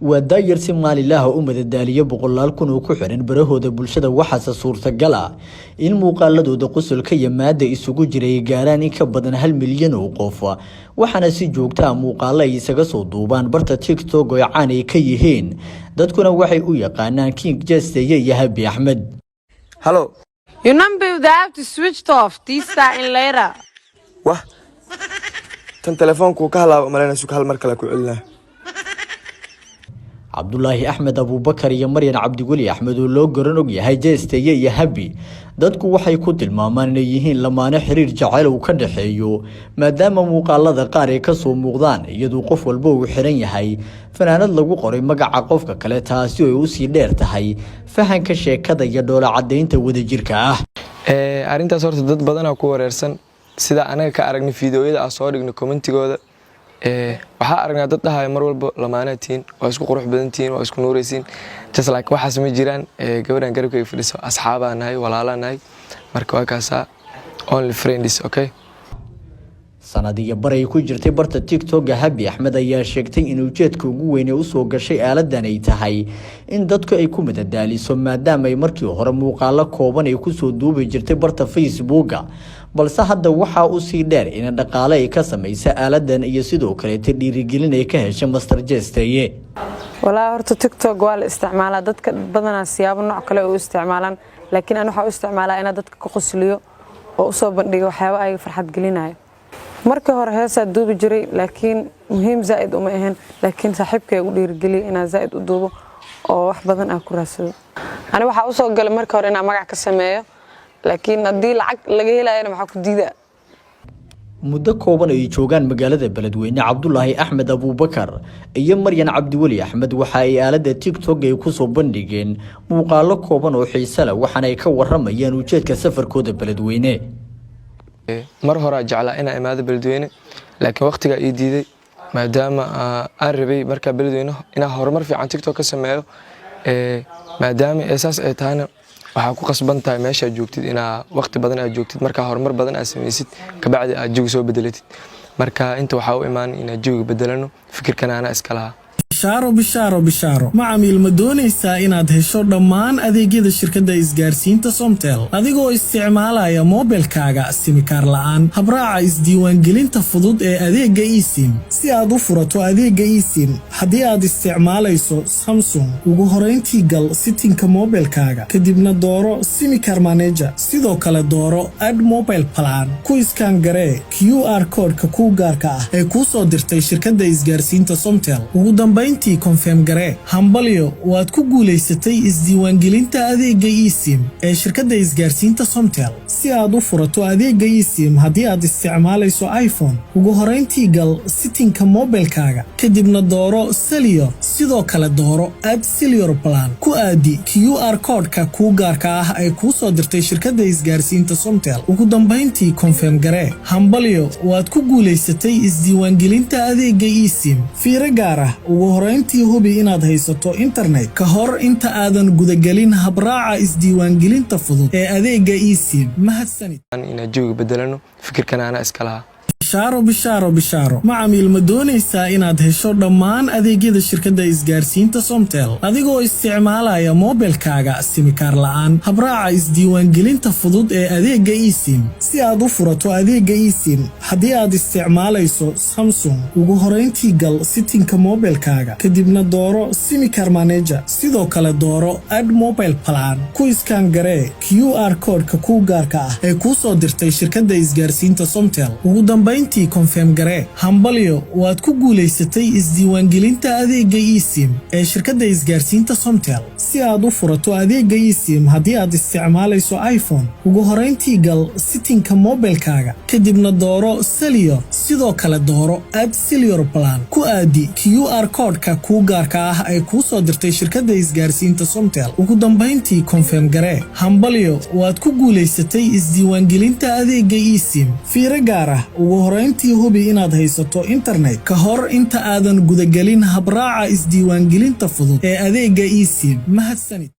waa daayar si maalinlaha u madadaaliya boqolaal kun oo ku xiran barahooda bulshada waxaase suurtagal ah in muuqaaladooda qosolka iyo maada isugu jiray gaaraan in ka badan 1 milyan oo qof waxaana si joogto ah muuqaalo ay isaga soo duubaan barta TikTok oo caan ay ka yihiin dadkuna waxay u yaqaanaan King Jesse iyo Happy Ahmed. Hello. Your number they have to switch off this time later. Wah. Tan telefoonku ka halaa malayna suuq hal mar kale ku cilna. Abdullahi Ahmed Abu Bakar iyo Maryan Cabdiguli Ahmed oo loo garan og yahay Jesse iyo Happy dadku waxay ku tilmaamaan inay yihiin lamaane xiriir jacayl oo ka dhaxeeyo maadaama muuqaalada qaar ay ka soo muuqdaan iyadoo qof walba uu xiran yahay fanaanad lagu qoray magaca qofka kale taasi oo u sii dheer tahay fahanka sheekada iyo dhoola cadeynta wadajirka ah arintaas horta dad badan ku wareersan sida anaga ka aragnay fiidiyoyada aan soo dhignay commentigooda waxa aragnaa dad dhahay mar walba lamaanatiin waa isku qurux badantiin waa isku nuuraysiin just like waxa sama jiraan gabadhan garabkayga fadhiso asxaabanahay walaalanahay marka waa kaasa only friends okay sanadiga baray ku jirtay barta TikTok Happy Ahmed ayaa sheegtay in ujeedka ugu weyn ee u soo gashay aaladan ay tahay in dadku ay ku madadaaliso maadaama ay markii hore muuqaalo kooban ay ku soo duubi jirtay barta Facebook balse hadda waxa uu sii dheer in dhaqaale ay ka sameeyay aaladan iyo sidoo kale dhiirigelin ay ka heshay Master Jesse walaa horta TikTok waa la isticmaalaa dadka badanaa siyaabo nooc kale oo isticmaalaan laakiin aan waxa u isticmaalaa in dadka ka qosliyo oo u soo bandhigo waxyaabo ay farxad gelinayo markii hore heesaa duubi jiray laakiin muhiim zaid uma ahan laakiin saaxiibkay ugu dhiirigeliyay inaan zaid u duubo oo wax badan aan ku raadsado ani waxa u soo galay markii hore inaan magac ka sameeyo laakiin hadii lacag laga helaayna waxa ku diidaa muddo kooban ay joogaan magaalada Beledweyne Abdullahi Ahmed Abu Bakar iyo Maryan Cabdiguli Ahmed waxa ay aalada TikTok ay ku soo bandhigeen muuqaalo kooban oo xiiso leh waxaana ay ka waramayaan ujeedka safarkooda Beledweyne mar hore jeclaa inaan imaado Beledweyne laakiin waqtiga ii diiday maadaama aan rabay marka Beledweyne inaan horumar fiican TikTok ka sameeyo maadaama asaas ay tahay waxa ku qasban tahay meesha joogtid inaa waqti badan aad joogtid marka horumar badan aad sameeysid ka bacdi aad joog soo bedelatid marka inta waxa u imaan in aad joog bedelano fikirkana ana iska laha bishaaro macamiil ma doonaysaa inaad hesho dhammaan adeegyada shirkadda isgaarsiinta Somtel adigoo isticmaalaya mobilkaaga simikaar la'aan habraaca isdiiwaangelinta fudud ee adeegga eSIM si aad u furato adeegga eSIM haddii aad isticmaalayso Samsung ugu horeyntii gal settingka mobilkaaga kadibna dooro simikaar manager sidoo kale dooro add mobile plan ku iskaan garee QR code-ka ku gaarka ah ee ku soo dirtay shirkadda isgaarsiinta Somtel ugu dambeyn intii confirm garee hambalyo waad ku guuleysatay isdiiwaangelinta adeegga eSIM ee shirkadda isgaarsiinta Somtel si aad u furato adeegga eSIM haddii aad isticmaalayso iPhone ugu horeyntii gal settingka mobilkaaga kadibna dooro Cellular sidoo kale dooro add Cellular plan ku aadi QR code-ka ku gaarka ah ee ku soo dirtay shirkadda isgaarsiinta Somtel ugu dambeyntii confirm garee hambalyo waad ku guuleysatay isdiiwaangelinta adeegga eSIM fiiro gaar ah horeyntii hubi inaad haysato internet ka hor inta aadan gudagelin habraaca isdiiwaangelinta fudud ee adeegga eSIM mahadsanid in joog bedelano fikirkana ana iska laha bishaaro macamiil ma doonaysaa inaad hesho dhammaan adeegyada shirkadda isgaarsiinta Somtel adigoo isticmaalaya mobilkaaga simikaar la'aan habraaca isdiiwaangelinta fudud ee adeegga eSIM si aad u furato adeegga eSIM haddii aad isticmaalayso Samsung ugu horeyntii gal settingka mobilkaaga kadibna dooro simikaar manager sidoo kale dooro add mobile plan ku iskaan garee QR code-ka ku gaarka ah ee ku soo dirtay shirkadda isgaarsiinta Somtel ugu dambeyn intii confirm garee hambalyo waad ku guuleysatay isdiiwaangelinta adeegga eSIM ee shirkadda isgaarsiinta Somtel si aad u furato adeegga eSIM haddii aad isticmaalayso iPhone ugu horeyntii gal settingka mobilkaaga kadibna dooro Cellular sidoo kale dooro add Cellular plan ku aadi QR code-ka ku gaarka ah ee ku soo dirtay shirkadda isgaarsiinta Somtel ugu dambeyntii confirm garee hambalyo waad ku guuleysatay isdiiwaangelinta adeegga eSIM fiiro gaar ah horeyntii hubi inaad haysato internet ka hor inta aadan gudagelin habraaca isdiiwaangelinta fudud ee adeegga eSIM mahadsanid